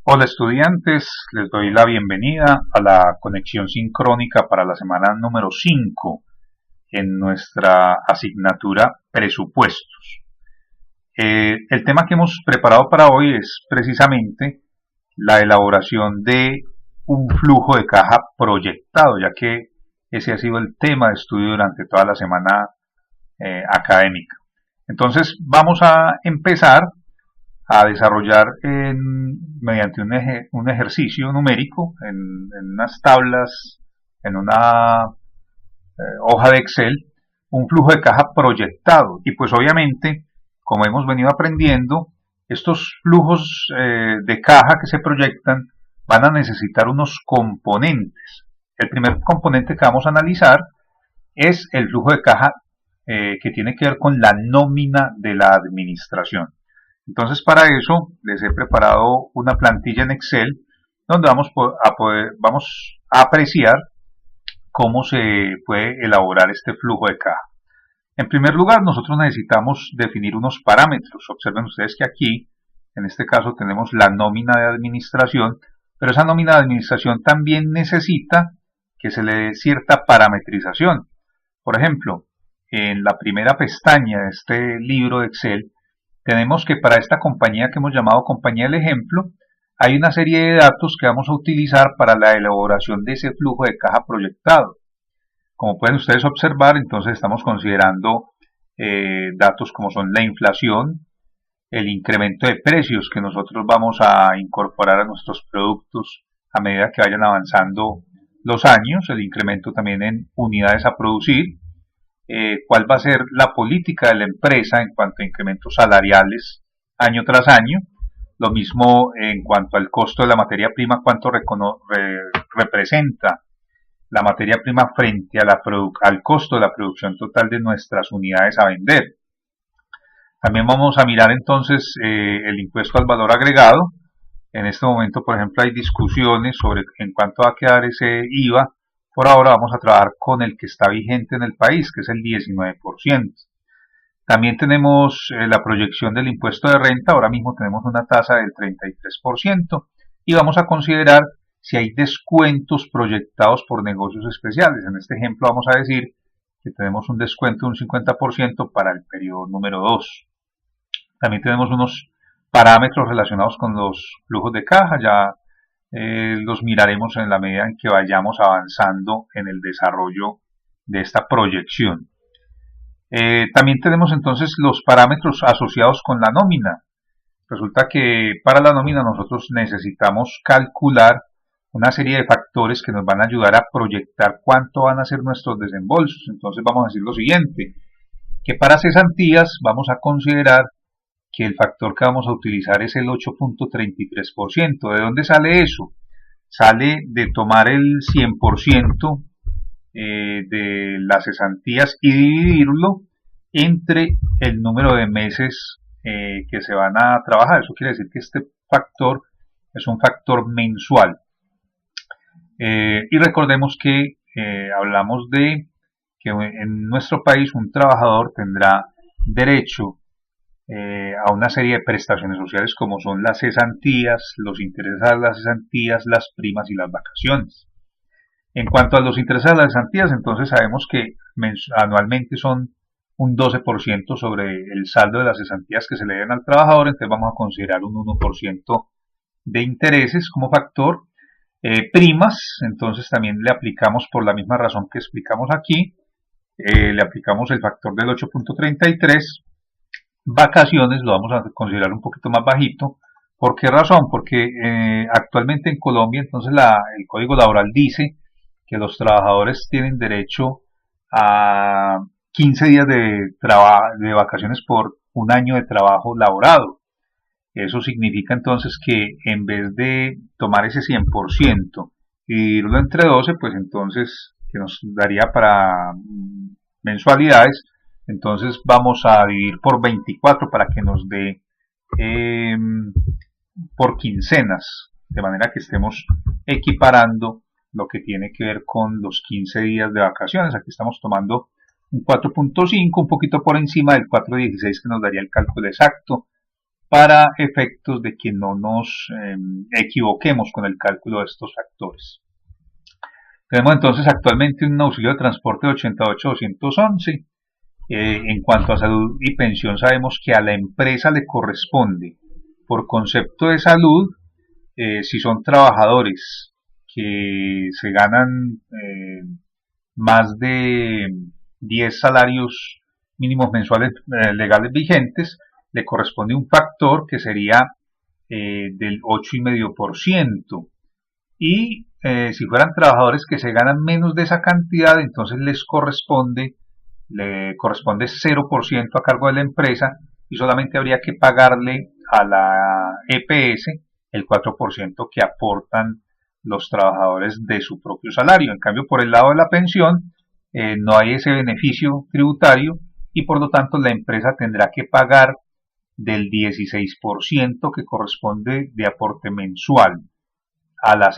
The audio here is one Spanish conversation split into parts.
Hola estudiantes, les doy la bienvenida a la conexión sincrónica para la semana número 5 en nuestra asignatura Presupuestos. El tema que hemos preparado para hoy es precisamente la elaboración de un flujo de caja proyectado, ya que ese ha sido el tema de estudio durante toda la semana académica. Entonces vamos a empezar a desarrollar mediante un ejercicio numérico en unas tablas, en una hoja de Excel, un flujo de caja proyectado. Y pues obviamente, como hemos venido aprendiendo, estos flujos de caja que se proyectan van a necesitar unos componentes. El primer componente que vamos a analizar es el flujo de caja que tiene que ver con la nómina de la administración. Entonces para eso les he preparado una plantilla en Excel donde vamos a apreciar cómo se puede elaborar este flujo de caja. En primer lugar, nosotros necesitamos definir unos parámetros. Observen ustedes que aquí, en este caso, tenemos la nómina de administración, pero esa nómina de administración también necesita que se le dé cierta parametrización. Por ejemplo, en la primera pestaña de este libro de Excel, tenemos que para esta compañía que hemos llamado compañía del ejemplo, hay una serie de datos que vamos a utilizar para la elaboración de ese flujo de caja proyectado. Como pueden ustedes observar, entonces estamos considerando datos como son la inflación, el incremento de precios que nosotros vamos a incorporar a nuestros productos a medida que vayan avanzando los años, el incremento también en unidades a producir, cuál va a ser la política de la empresa en cuanto a incrementos salariales año tras año, lo mismo en cuanto al costo de la materia prima, cuánto representa la materia prima frente a al costo de la producción total de nuestras unidades a vender. También vamos a mirar entonces el impuesto al valor agregado. En este momento, por ejemplo, hay discusiones sobre en cuánto va a quedar ese IVA. Por ahora vamos a trabajar con el que está vigente en el país, que es el 19%. También tenemos la proyección del impuesto de renta, ahora mismo tenemos una tasa del 33%, y vamos a considerar si hay descuentos proyectados por negocios especiales. En este ejemplo vamos a decir que tenemos un descuento de un 50% para el periodo número 2. También tenemos unos parámetros relacionados con los flujos de caja, ya los miraremos en la medida en que vayamos avanzando en el desarrollo de esta proyección. También tenemos entonces los parámetros asociados con la nómina. Resulta que para la nómina nosotros necesitamos calcular una serie de factores que nos van a ayudar a proyectar cuánto van a ser nuestros desembolsos. Entonces vamos a decir lo siguiente, que para cesantías vamos a considerar que el factor que vamos a utilizar es el 8.33%. ¿De dónde sale eso? Sale de tomar el 100% de las cesantías y dividirlo entre el número de meses que se van a trabajar. Eso quiere decir que este factor es un factor mensual. Y recordemos que hablamos de que en nuestro país un trabajador tendrá derecho a una serie de prestaciones sociales como son las cesantías, los intereses a las cesantías, las primas y las vacaciones. En cuanto a los intereses a las cesantías, entonces sabemos que anualmente son un 12% sobre el saldo de las cesantías que se le den al trabajador, entonces vamos a considerar un 1% de intereses como factor. Primas, entonces también le aplicamos por la misma razón que explicamos aquí, le aplicamos el factor del 8.33. Vacaciones lo vamos a considerar un poquito más bajito. ¿Por qué razón? Porque actualmente en Colombia entonces el Código Laboral dice que los trabajadores tienen derecho a 15 días de vacaciones por un año de trabajo laborado. Eso significa entonces que en vez de tomar ese 100% y dividirlo entre 12, pues entonces que nos daría para mensualidades, entonces vamos a dividir por 24 para que nos dé por quincenas, de manera que estemos equiparando lo que tiene que ver con los 15 días de vacaciones. Aquí estamos tomando un 4.5, un poquito por encima del 4.16 que nos daría el cálculo exacto para efectos de que no nos equivoquemos con el cálculo de estos factores. Tenemos entonces actualmente un auxilio de transporte de 88.211. En cuanto a salud y pensión, sabemos que a la empresa le corresponde, por concepto de salud, si son trabajadores que se ganan más de 10 salarios mínimos mensuales legales vigentes, le corresponde un factor que sería del 8,5%. Y si fueran trabajadores que se ganan menos de esa cantidad, entonces le corresponde 0% a cargo de la empresa y solamente habría que pagarle a la EPS el 4% que aportan los trabajadores de su propio salario. En cambio, por el lado de la pensión, no hay ese beneficio tributario y por lo tanto la empresa tendrá que pagar del 16% que corresponde de aporte mensual. A las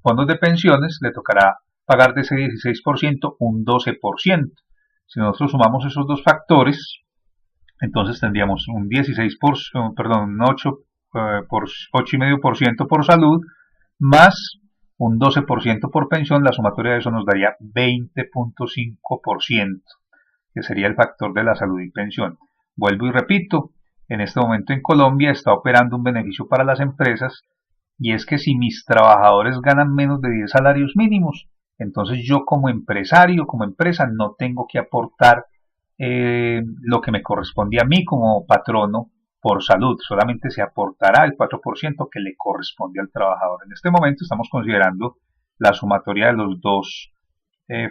fondos de pensiones le tocará pagar de ese 16% un 12%. Si nosotros sumamos esos dos factores, entonces tendríamos un 8,5% por salud, más un 12% por pensión. La sumatoria de eso nos daría 20,5%, que sería el factor de la salud y pensión. Vuelvo y repito, en este momento en Colombia está operando un beneficio para las empresas, y es que si mis trabajadores ganan menos de 10 salarios mínimos, entonces yo como empresario, como empresa, no tengo que aportar lo que me corresponde a mí como patrono por salud, solamente se aportará el 4% que le corresponde al trabajador. En este momento estamos considerando la sumatoria de los dos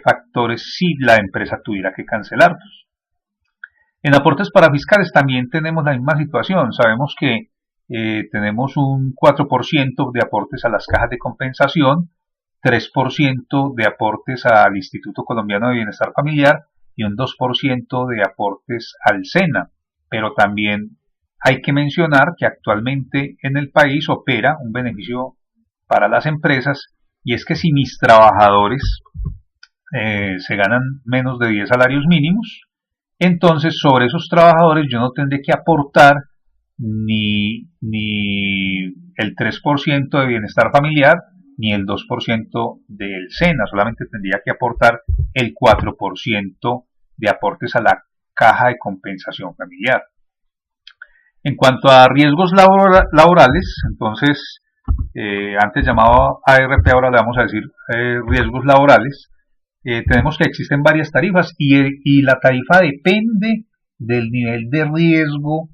factores si la empresa tuviera que cancelarlos. En aportes parafiscales también tenemos la misma situación. Sabemos que tenemos un 4% de aportes a las cajas de compensación, 3% de aportes al Instituto Colombiano de Bienestar Familiar y un 2% de aportes al SENA. Pero también hay que mencionar que actualmente en el país opera un beneficio para las empresas, y es que si mis trabajadores se ganan menos de 10 salarios mínimos, entonces sobre esos trabajadores yo no tendré que aportar ni el 3% de bienestar familiar ni el 2% del SENA, solamente tendría que aportar el 4% de aportes a la caja de compensación familiar. En cuanto a riesgos laborales, entonces antes llamado ARP, ahora le vamos a decir riesgos laborales. Tenemos que existen varias tarifas y la tarifa depende del nivel de riesgo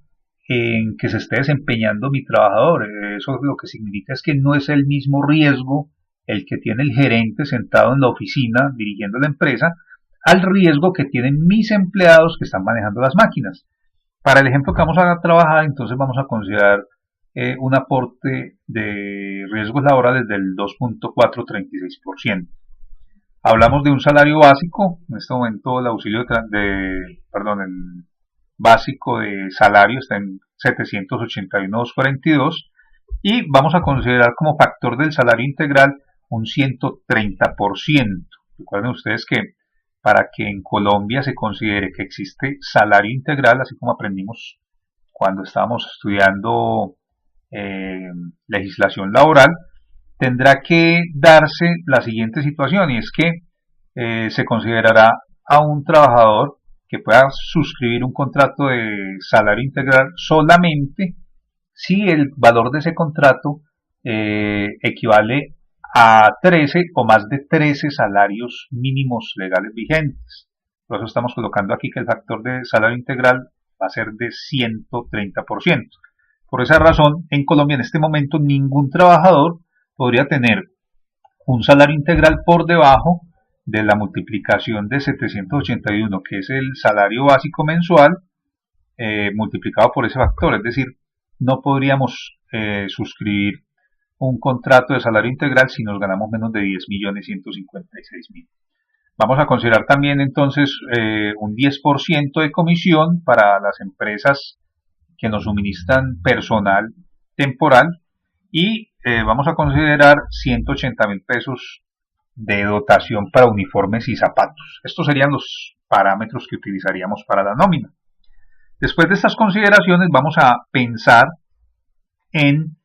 en que se esté desempeñando mi trabajador. Eso lo que significa es que no es el mismo riesgo el que tiene el gerente sentado en la oficina dirigiendo la empresa al riesgo que tienen mis empleados que están manejando las máquinas. Para el ejemplo que vamos a trabajar, entonces vamos a considerar un aporte de riesgos laborales del 2,436%. Hablamos de un salario básico. En este momento el auxilio el básico de salario está en 781,242 y vamos a considerar como factor del salario integral un 130%. Recuerden ustedes que para que en Colombia se considere que existe salario integral, así como aprendimos cuando estábamos estudiando legislación laboral, tendrá que darse la siguiente situación, y es que se considerará a un trabajador que pueda suscribir un contrato de salario integral solamente si el valor de ese contrato equivale a 13 o más de 13 salarios mínimos legales vigentes. Por eso estamos colocando aquí que el factor de salario integral va a ser de 130%. Por esa razón, en Colombia en este momento ningún trabajador podría tener un salario integral por debajo de la multiplicación de 781, que es el salario básico mensual, multiplicado por ese factor. Es decir, no podríamos suscribir un contrato de salario integral si nos ganamos menos de 10.156.000. Vamos a considerar también entonces un 10% de comisión para las empresas que nos suministran personal temporal y vamos a considerar 180.000 pesos de dotación para uniformes y zapatos. Estos serían los parámetros que utilizaríamos para la nómina. Después de estas consideraciones vamos a pensar en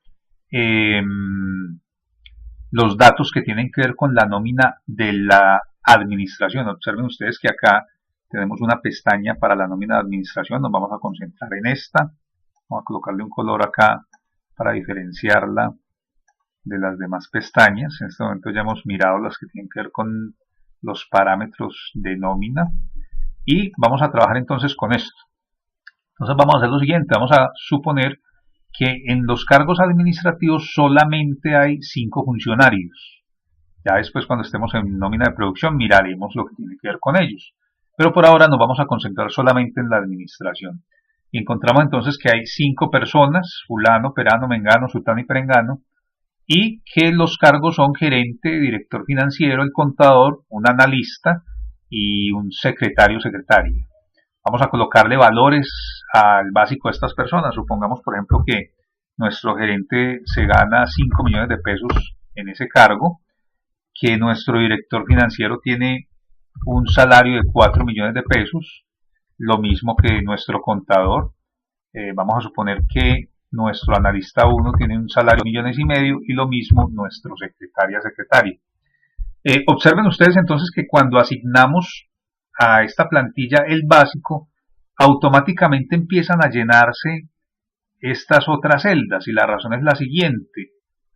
los datos que tienen que ver con la nómina de la administración. Observen ustedes que acá tenemos una pestaña para la nómina de administración. Nos vamos a concentrar en esta. Vamos a colocarle un color acá para diferenciarla de las demás pestañas. En este momento ya hemos mirado las que tienen que ver con los parámetros de nómina y vamos a trabajar entonces con esto. Entonces vamos a hacer lo siguiente, vamos a suponer que en los cargos administrativos solamente hay 5 funcionarios. Ya después, cuando estemos en nómina de producción, miraremos lo que tiene que ver con ellos. Pero por ahora nos vamos a concentrar solamente en la administración. Y encontramos entonces que hay 5 personas, fulano, perano, mengano, sultano y perengano, y que los cargos son gerente, director financiero, el contador, un analista y un secretario o secretaria. Vamos a colocarle valores al básico de estas personas. Supongamos, por ejemplo, que nuestro gerente se gana 5 millones de pesos en ese cargo, que nuestro director financiero tiene un salario de 4 millones de pesos, lo mismo que nuestro contador. Vamos a suponer que nuestro analista 1 tiene un salario de 2,5 millones y lo mismo nuestro secretaria. Observen ustedes entonces que cuando asignamos a esta plantilla el básico, automáticamente empiezan a llenarse estas otras celdas y la razón es la siguiente.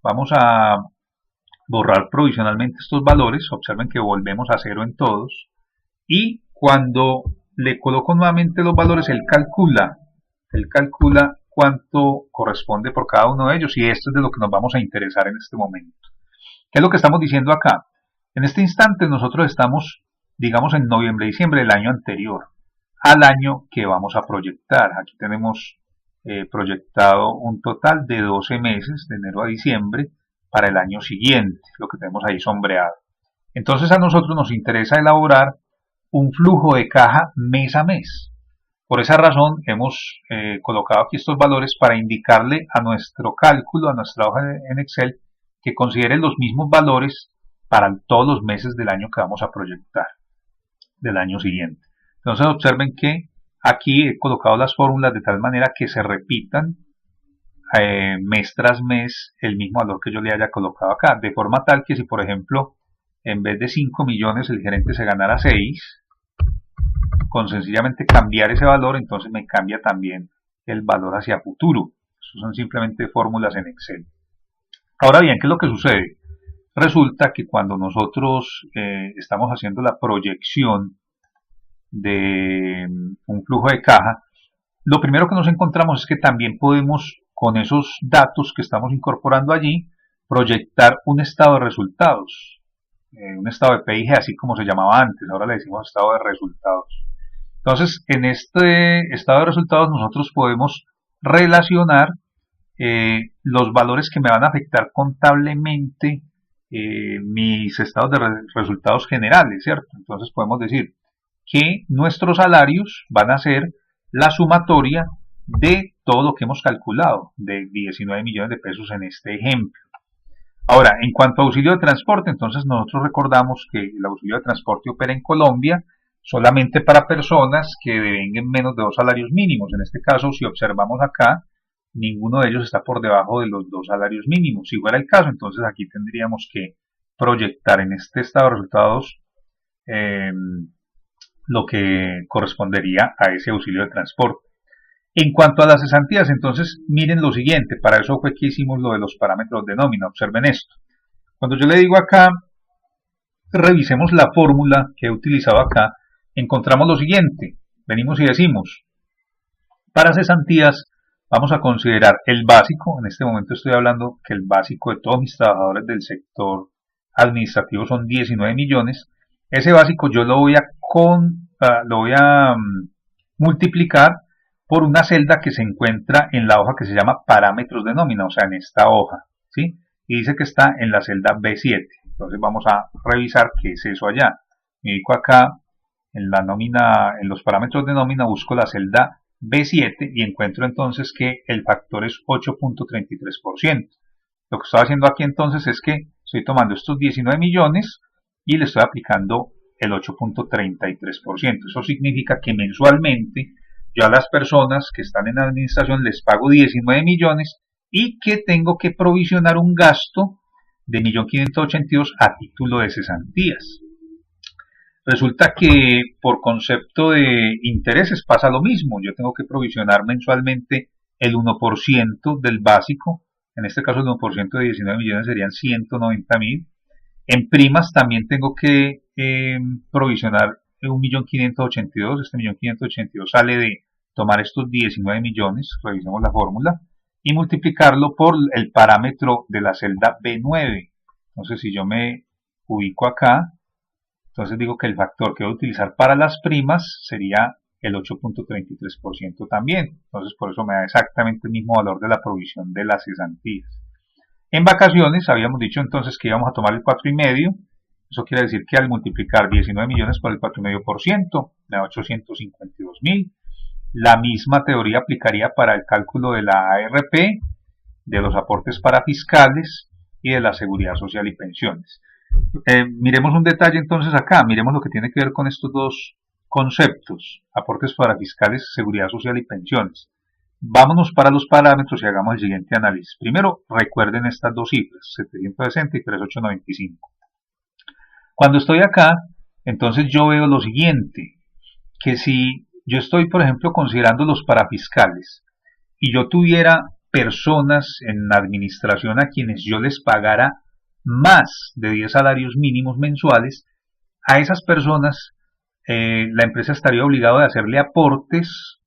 Vamos a borrar provisionalmente estos valores. Observen que volvemos a 0 en todos y cuando le coloco nuevamente los valores, él calcula cuánto corresponde por cada uno de ellos y esto es de lo que nos vamos a interesar en este momento. ¿Qué es lo que estamos diciendo acá? En este instante nosotros estamos, digamos, en noviembre, diciembre del año anterior al año que vamos a proyectar. Aquí tenemos proyectado un total de 12 meses, de enero a diciembre, para el año siguiente, lo que tenemos ahí sombreado. Entonces a nosotros nos interesa elaborar un flujo de caja mes a mes. Por esa razón hemos colocado aquí estos valores para indicarle a nuestro cálculo, a nuestra hoja en Excel, que considere los mismos valores para todos los meses del año que vamos a proyectar, del año siguiente. Entonces observen que aquí he colocado las fórmulas de tal manera que se repitan mes tras mes el mismo valor que yo le haya colocado acá, de forma tal que si por ejemplo en vez de 5 millones el gerente se ganara 6, con sencillamente cambiar ese valor, entonces me cambia también el valor hacia futuro. Eso son simplemente fórmulas en Excel. Ahora bien, ¿qué es lo que sucede? Resulta que cuando nosotros estamos haciendo la proyección de un flujo de caja, lo primero que nos encontramos es que también podemos, con esos datos que estamos incorporando allí, proyectar un estado de resultados, un estado de PIG, así como se llamaba antes, ahora le decimos estado de resultados. Entonces, en este estado de resultados nosotros podemos relacionar los valores que me van a afectar contablemente mis estados de resultados generales, ¿cierto? Entonces podemos decir que nuestros salarios van a ser la sumatoria de todo lo que hemos calculado, de 19 millones de pesos en este ejemplo. Ahora, en cuanto a auxilio de transporte, entonces nosotros recordamos que el auxilio de transporte opera en Colombia solamente para personas que devenguen menos de 2 salarios mínimos. En este caso, si observamos acá, ninguno de ellos está por debajo de los 2 salarios mínimos. Si fuera el caso, entonces aquí tendríamos que proyectar en este estado de resultados lo que correspondería a ese auxilio de transporte. En cuanto a las cesantías, entonces miren lo siguiente, para eso fue que hicimos lo de los parámetros de nómina. Observen esto. Cuando yo le digo acá, revisemos la fórmula que he utilizado acá, encontramos lo siguiente. Venimos y decimos, para cesantías vamos a considerar el básico. En este momento estoy hablando que el básico de todos mis trabajadores del sector administrativo son 19 millones. Ese básico yo lo voy a multiplicar por una celda que se encuentra en la hoja que se llama parámetros de nómina, o sea, en esta hoja, ¿sí? Y dice que está en la celda B7. Entonces vamos a revisar qué es eso allá. Me dedico acá en la nómina, en los parámetros de nómina, busco la celda B7 y encuentro entonces que el factor es 8.33%. Lo que estoy haciendo aquí entonces es que estoy tomando estos 19 millones y le estoy aplicando el 8.33%. Eso significa que mensualmente yo a las personas que están en la administración les pago 19 millones y que tengo que provisionar un gasto de 1.582.000 a título de cesantías. Resulta que por concepto de intereses pasa lo mismo. Yo tengo que provisionar mensualmente el 1% del básico. En este caso el 1% de 19 millones serían 190.000. En primas también tengo que provisionar 1.582.000. Este 1.582.000 sale de tomar estos 19 millones, revisemos la fórmula, y multiplicarlo por el parámetro de la celda B9. Entonces si yo me ubico acá, entonces digo que el factor que voy a utilizar para las primas sería el 8.33% también. Entonces por eso me da exactamente el mismo valor de la provisión de las cesantías. En vacaciones habíamos dicho entonces que íbamos a tomar el 4,5. Eso quiere decir que al multiplicar 19 millones por el 4,5% me da 852.000. La misma teoría aplicaría para el cálculo de la ARP, de los aportes para fiscales y de la seguridad social y pensiones. Miremos un detalle entonces acá, miremos lo que tiene que ver con estos dos conceptos, aportes para fiscales, seguridad social y pensiones. Vámonos para los parámetros y hagamos el siguiente análisis. Primero, recuerden estas dos cifras, 760 y 3.895. Cuando estoy acá, entonces yo veo lo siguiente, que si yo estoy, por ejemplo, considerando los parafiscales y yo tuviera personas en la administración a quienes yo les pagara más de 10 salarios mínimos mensuales, a esas personas la empresa estaría obligada a hacerle aportes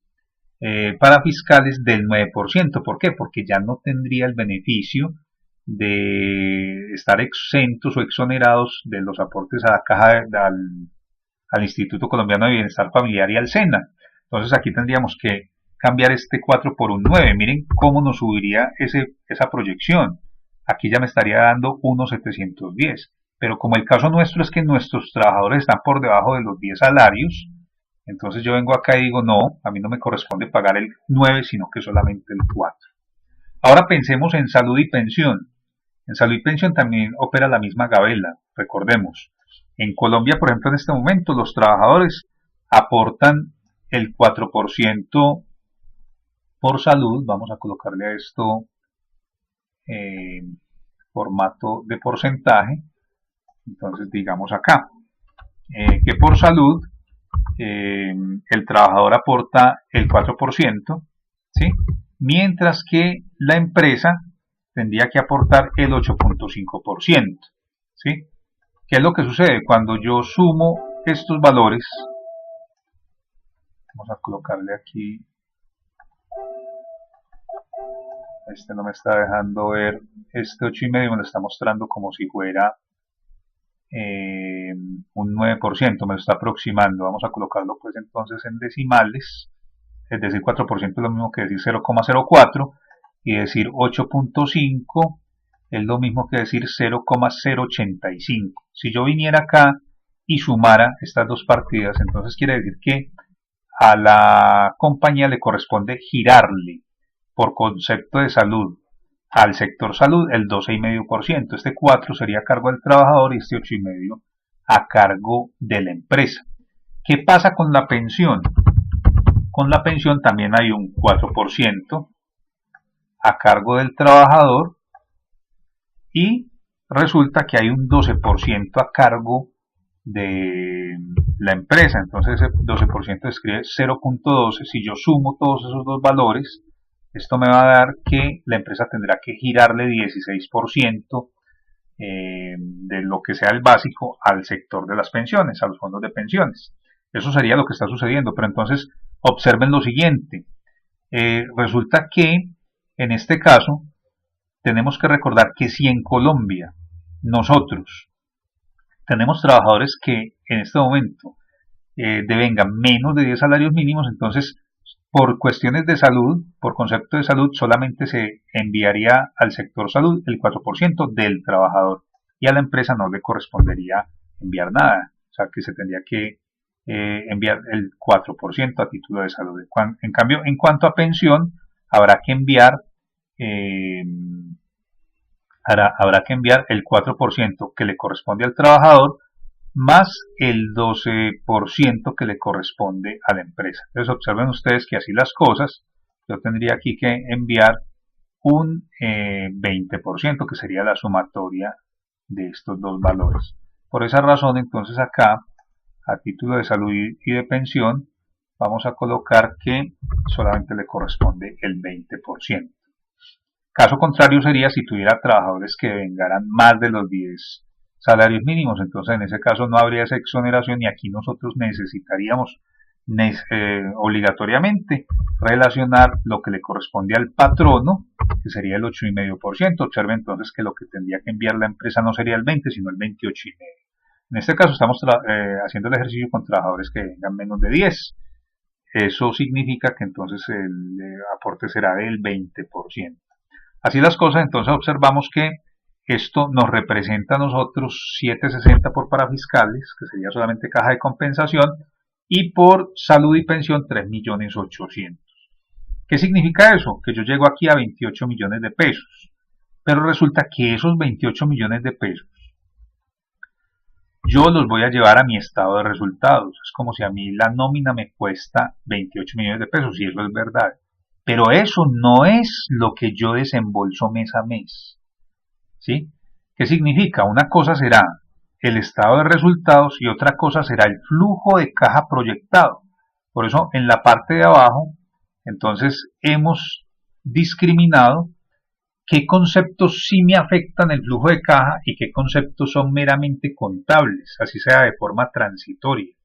para fiscales del 9%. ¿Por qué? Porque ya no tendría el beneficio de estar exentos o exonerados de los aportes a la caja al Instituto Colombiano de Bienestar Familiar y al SENA. Entonces aquí tendríamos que cambiar este 4 por un 9. Miren cómo nos subiría esa proyección. Aquí ya me estaría dando 1.710. Pero como el caso nuestro es que nuestros trabajadores están por debajo de los 10 salarios, entonces yo vengo acá y digo, no, a mí no me corresponde pagar el 9, sino que solamente el 4. Ahora pensemos en salud y pensión. En salud y pensión también opera la misma gabela, recordemos. En Colombia, por ejemplo, en este momento, los trabajadores aportan el 4% por salud. Vamos a colocarle a esto formato de porcentaje. Entonces, digamos acá, que por salud el trabajador aporta el 4%, ¿sí? Mientras que la empresa tendría que aportar el 8.5%, ¿sí? ¿Qué es lo que sucede? Cuando yo sumo estos valores, vamos a colocarle aquí, este no me está dejando ver, este 8,5 me lo está mostrando como si fuera un 9%, me lo está aproximando. Vamos a colocarlo pues entonces en decimales, es decir 4% es lo mismo que decir 0,04 y decir 8.5 es lo mismo que decir 0,085. Si yo viniera acá y sumara estas dos partidas, entonces quiere decir que a la compañía le corresponde girarle por concepto de salud al sector salud el 12,5%. Este 4 sería a cargo del trabajador y este 8,5% a cargo de la empresa. ¿Qué pasa con la pensión? Con la pensión también hay un 4% a cargo del trabajador y resulta que hay un 12% a cargo de la empresa. Entonces ese 12% escribe 0.12. Si yo sumo todos esos dos valores, esto me va a dar que la empresa tendrá que girarle 16% de lo que sea el básico al sector de las pensiones, a los fondos de pensiones. Eso sería lo que está sucediendo. Pero entonces observen lo siguiente. Resulta que en este caso tenemos que recordar que si en Colombia nosotros tenemos trabajadores que en este momento devengan menos de 10 salarios mínimos, entonces por cuestiones de salud, por concepto de salud, solamente se enviaría al sector salud el 4% del trabajador y a la empresa no le correspondería enviar nada, o sea que se tendría que enviar el 4% a título de salud. En cambio, en cuanto a pensión, habrá que enviar el 4% que le corresponde al trabajador más el 12% que le corresponde a la empresa. Entonces observen ustedes que así las cosas, yo tendría aquí que enviar un 20%, que sería la sumatoria de estos dos valores. Por esa razón, entonces acá, a título de salud y de pensión, vamos a colocar que solamente le corresponde el 20%. Caso contrario sería si tuviera trabajadores que vengaran más de los 10 salarios mínimos, entonces en ese caso no habría esa exoneración y aquí nosotros necesitaríamos obligatoriamente relacionar lo que le corresponde al patrono, que sería el 8,5%. Observe entonces que lo que tendría que enviar la empresa no sería el 20, sino el 28,5%. En este caso estamos haciendo el ejercicio con trabajadores que vengan menos de 10. Eso significa que entonces el aporte será del 20%. Así las cosas, entonces observamos que esto nos representa a nosotros 760 por parafiscales, que sería solamente caja de compensación, y por salud y pensión 3.800.000. ¿Qué significa eso? Que yo llego aquí a 28 millones de pesos. Pero resulta que esos 28 millones de pesos yo los voy a llevar a mi estado de resultados. Es como si a mí la nómina me cuesta 28 millones de pesos, y eso es verdad. Pero eso no es lo que yo desembolso mes a mes. ¿Sí? ¿Qué significa? Una cosa será el estado de resultados y otra cosa será el flujo de caja proyectado. Por eso en la parte de abajo, entonces hemos discriminado qué conceptos sí me afectan el flujo de caja y qué conceptos son meramente contables, así sea de forma transitoria.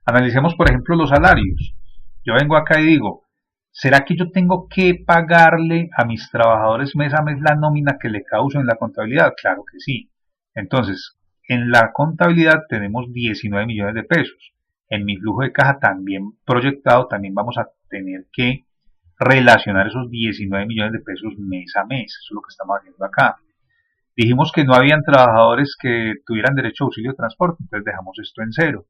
Analicemos, por ejemplo, los salarios. Yo vengo acá y digo, ¿será que yo tengo que pagarle a mis trabajadores mes a mes la nómina que le causo en la contabilidad? Claro que sí. Entonces, en la contabilidad tenemos 19 millones de pesos. En mi flujo de caja también proyectado, también vamos a tener que relacionar esos 19 millones de pesos mes a mes. Eso es lo que estamos haciendo acá. Dijimos que no habían trabajadores que tuvieran derecho a auxilio de transporte, entonces dejamos esto en cero.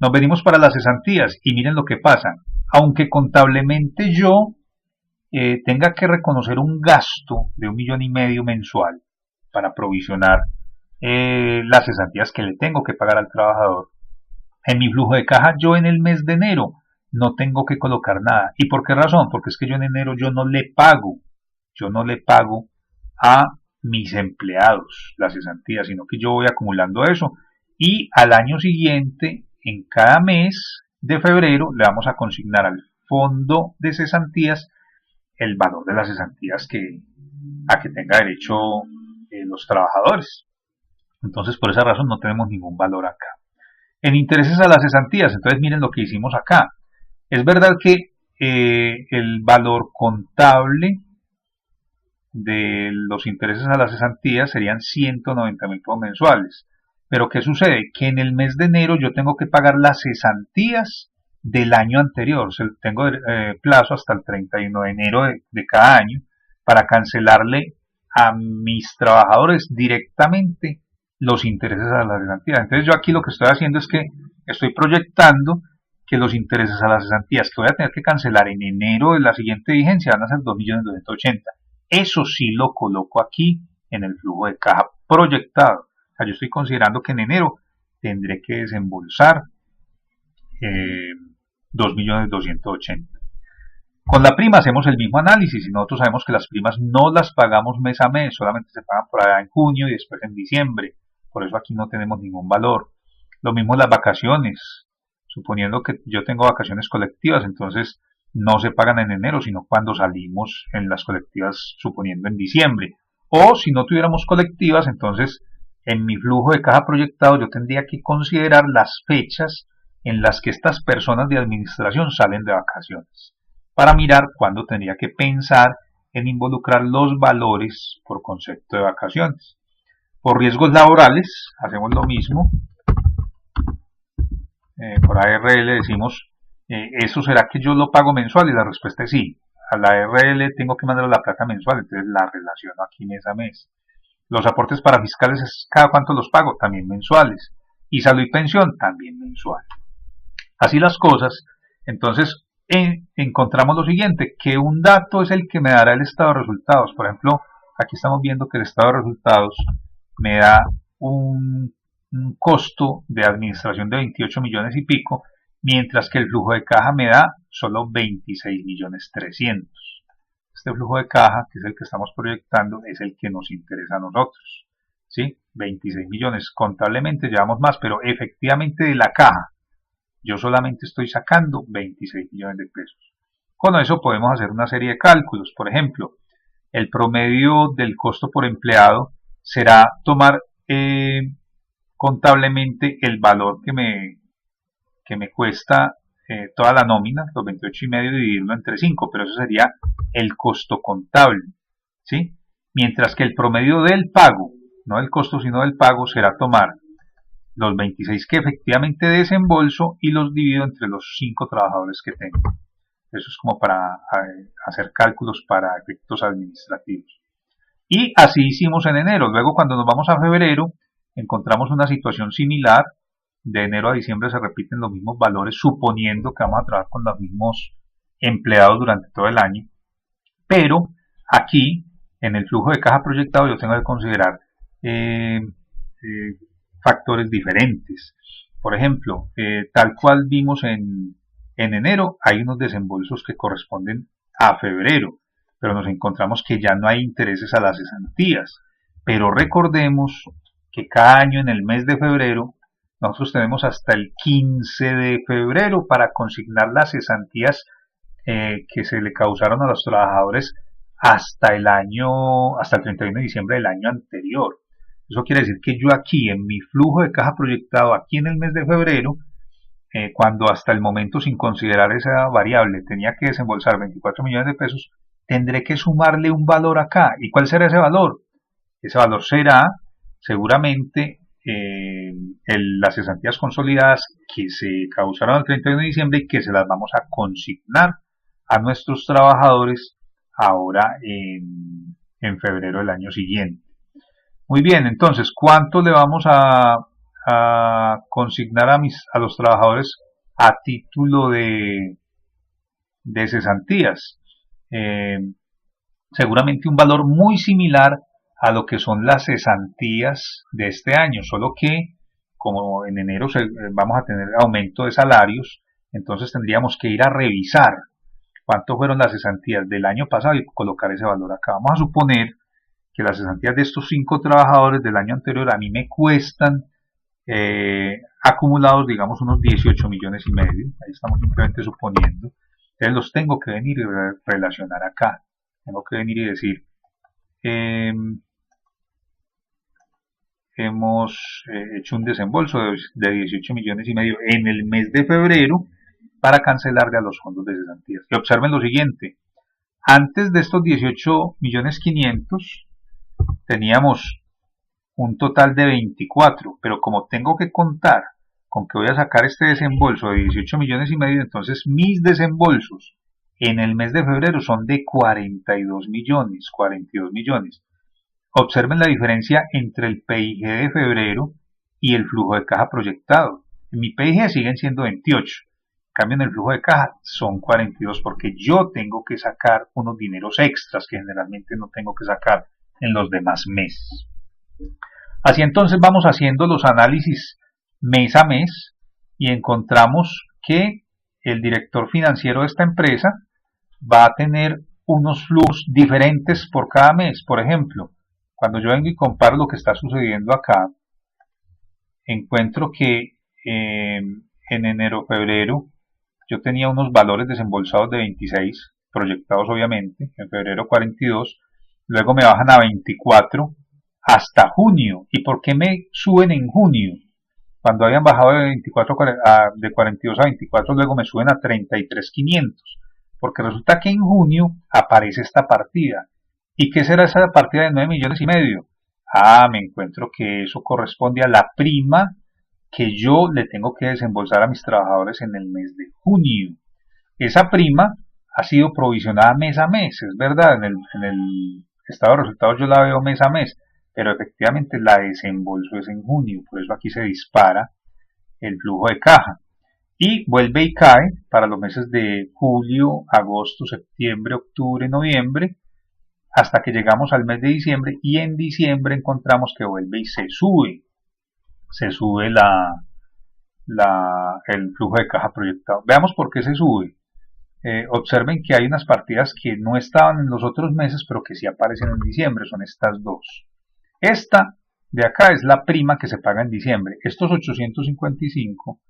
Nos venimos para las cesantías y miren lo que pasa. Aunque contablemente yo tenga que reconocer un gasto de 1,5 millones mensual para provisionar las cesantías que le tengo que pagar al trabajador, en mi flujo de caja yo en el mes de enero no tengo que colocar nada. ¿Y por qué razón? Porque es que yo en enero yo no le pago a mis empleados las cesantías, sino que yo voy acumulando eso y al año siguiente, en cada mes de febrero, le vamos a consignar al fondo de cesantías el valor de las cesantías a que tenga derecho los trabajadores. Entonces, por esa razón no tenemos ningún valor acá. En intereses a las cesantías, entonces miren lo que hicimos acá. Es verdad que el valor contable de los intereses a las cesantías serían 190.000 pesos mensuales. Pero ¿qué sucede? Que en el mes de enero yo tengo que pagar las cesantías del año anterior. Tengo plazo hasta el 31 de enero de cada año para cancelarle a mis trabajadores directamente los intereses a las cesantías. Entonces yo aquí lo que estoy haciendo es que estoy proyectando que los intereses a las cesantías que voy a tener que cancelar en enero de la siguiente vigencia van a ser 2.280.000. Eso sí lo coloco aquí en el flujo de caja proyectado. O sea, yo estoy considerando que en enero tendré que desembolsar 2.280.000. Con la prima hacemos el mismo análisis y nosotros sabemos que las primas no las pagamos mes a mes, solamente se pagan por allá en junio y después en diciembre. Por eso aquí no tenemos ningún valor. Lo mismo las vacaciones. Suponiendo que yo tengo vacaciones colectivas, entonces no se pagan en enero, sino cuando salimos en las colectivas, suponiendo en diciembre. O si no tuviéramos colectivas, entonces en mi flujo de caja proyectado yo tendría que considerar las fechas en las que estas personas de administración salen de vacaciones, para mirar cuándo tendría que pensar en involucrar los valores por concepto de vacaciones. Por riesgos laborales hacemos lo mismo. Por ARL decimos, ¿eso será que yo lo pago mensual? Y la respuesta es sí. A la ARL tengo que mandar la plata mensual, entonces la relaciono aquí mes a mes. Los aportes para fiscales, ¿cada cuánto los pago? También mensuales. Y salud y pensión, también mensual. Así las cosas, entonces encontramos lo siguiente, que un dato es el que me dará el estado de resultados. Por ejemplo, aquí estamos viendo que el estado de resultados me da un un costo de administración de 28 millones y pico, mientras que el flujo de caja me da solo 26 millones 300. Este flujo de caja, que es el que estamos proyectando, es el que nos interesa a nosotros. ¿Sí? 26 millones. Contablemente llevamos más, pero efectivamente de la caja yo solamente estoy sacando 26 millones de pesos. Con eso podemos hacer una serie de cálculos. Por ejemplo, el promedio del costo por empleado será tomar contablemente el valor que me cuesta toda la nómina, los 28 y medio, dividirlo entre 5, pero eso sería el costo contable, ¿sí? Mientras que el promedio del pago, no del costo sino del pago, será tomar los 26 que efectivamente desembolso y los divido entre los 5 trabajadores que tengo. Eso es como para hacer cálculos para efectos administrativos. Y así hicimos en enero. Luego, cuando nos vamos a febrero, encontramos una situación similar. De enero a diciembre se repiten los mismos valores, suponiendo que vamos a trabajar con los mismos empleados durante todo el año. Pero aquí, en el flujo de caja proyectado, yo tengo que considerar factores diferentes. Por ejemplo, tal cual vimos en enero, hay unos desembolsos que corresponden a febrero, pero nos encontramos que ya no hay intereses a las cesantías. Pero recordemos que cada año en el mes de febrero, nosotros tenemos hasta el 15 de febrero para consignar las cesantías que se le causaron a los trabajadores hasta el 31 de diciembre del año anterior. Eso quiere decir que yo aquí, en mi flujo de caja proyectado, aquí en el mes de febrero, cuando hasta el momento, sin considerar esa variable, tenía que desembolsar 24 millones de pesos, tendré que sumarle un valor acá. ¿Y cuál será ese valor? Ese valor será seguramente las cesantías consolidadas que se causaron el 31 de diciembre y que se las vamos a consignar a nuestros trabajadores ahora en febrero del año siguiente. Muy bien, entonces, ¿cuánto le vamos a consignar a los trabajadores a título de cesantías? Seguramente un valor muy similar a lo que son las cesantías de este año, solo que como en enero vamos a tener aumento de salarios, entonces tendríamos que ir a revisar cuánto fueron las cesantías del año pasado y colocar ese valor acá. Vamos a suponer que las cesantías de estos 5 trabajadores del año anterior a mí me cuestan acumulados, digamos, unos 18 millones y medio. Ahí estamos simplemente suponiendo. Entonces los tengo que venir y relacionar acá. Tengo que venir y decir, hemos hecho un desembolso de 18 millones y medio en el mes de febrero para cancelarle a los fondos de cesantías. Y observen lo siguiente. Antes de estos 18 millones 500 teníamos un total de 24, pero como tengo que contar con que voy a sacar este desembolso de 18 millones y medio, entonces mis desembolsos en el mes de febrero son de 42 millones. Observen la diferencia entre el PIG de febrero y el flujo de caja proyectado. En mi PIG siguen siendo 28, en cambio en el flujo de caja son 42 porque yo tengo que sacar unos dineros extras que generalmente no tengo que sacar en los demás meses. Así entonces vamos haciendo los análisis mes a mes y encontramos que el director financiero de esta empresa va a tener unos flujos diferentes por cada mes. Por ejemplo, cuando yo vengo y comparo lo que está sucediendo acá, encuentro que en enero-febrero yo tenía unos valores desembolsados de 26, proyectados obviamente, en febrero 42, luego me bajan a 24 hasta junio. ¿Y por qué me suben en junio? Cuando habían bajado de 42 a 24, luego me suben a 33,500, porque resulta que en junio aparece esta partida. ¿Y qué será esa partida de 9 millones y medio? Me encuentro que eso corresponde a la prima que yo le tengo que desembolsar a mis trabajadores en el mes de junio. Esa prima ha sido provisionada mes a mes, es verdad, en el estado de resultados yo la veo mes a mes, pero efectivamente la desembolso es en junio, por eso aquí se dispara el flujo de caja. Y vuelve y cae para los meses de julio, agosto, septiembre, octubre, noviembre, hasta que llegamos al mes de diciembre, y en diciembre encontramos que vuelve y se sube. se sube el flujo de caja proyectado. Veamos por qué se sube. Observen que hay unas partidas que no estaban en los otros meses, pero que sí aparecen en diciembre, son estas dos. Esta de acá es la prima que se paga en diciembre. Estos 855